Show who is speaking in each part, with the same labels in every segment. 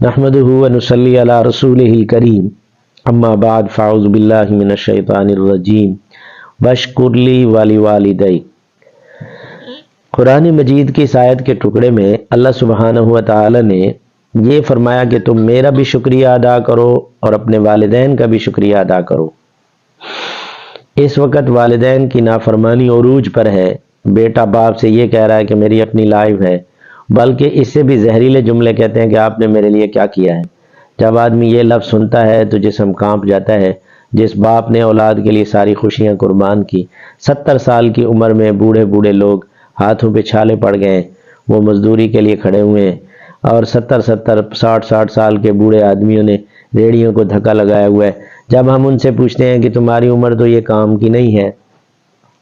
Speaker 1: نحمده ونصلي على رسوله الكريم اما بعد فاعوذ باللہ من الشیطان الرجیم واشکر لی ولوالدی۔ قرآن مجید کی اس آیت کے ٹکڑے میں اللہ سبحانہ و تعالی نے یہ فرمایا کہ تم میرا بھی شکریہ ادا کرو اور اپنے والدین کا بھی شکریہ ادا کرو۔ اس وقت والدین کی نافرمانی عروج پر ہے، بیٹا باپ سے یہ کہہ رہا ہے کہ میری اپنی لائف ہے، بلکہ اس سے بھی زہریلے جملے کہتے ہیں کہ آپ نے میرے لیے کیا کیا ہے۔ جب آدمی یہ لفظ سنتا ہے تو جسم کانپ جاتا ہے۔ جس باپ نے اولاد کے لیے ساری خوشیاں قربان کی، 70 سال کی عمر میں بوڑھے بوڑھے لوگ ہاتھوں پہ چھالے پڑ گئے، وہ مزدوری کے لیے کھڑے ہوئے ہیں، اور 60 سال کے بوڑھے آدمیوں نے ریڑھیوں کو دھکا لگایا ہوا ہے۔ جب ہم ان سے پوچھتے ہیں کہ تمہاری عمر تو یہ کام کی نہیں ہے،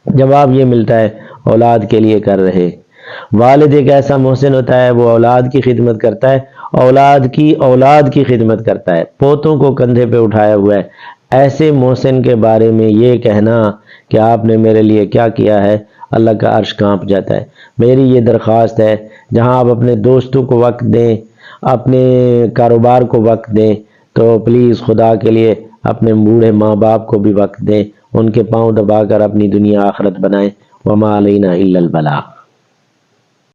Speaker 1: جواب یہ ملتا ہے اولاد کے لیے کر رہے۔ والد ایک ایسا محسن ہوتا ہے، وہ اولاد کی خدمت کرتا ہے، اولاد کی خدمت کرتا ہے، پوتوں کو کندھے پہ اٹھایا ہوا ہے۔ ایسے محسن کے بارے میں یہ کہنا کہ آپ نے میرے لیے کیا کیا ہے، اللہ کا عرش کانپ جاتا ہے۔ میری یہ درخواست ہے، جہاں آپ اپنے دوستوں کو وقت دیں، اپنے کاروبار کو وقت دیں، تو پلیز خدا کے لیے اپنے بوڑھے ماں باپ کو بھی وقت دیں، ان کے پاؤں دبا کر اپنی دنیا آخرت بنائیں۔ وما علینا الا البلاغ۔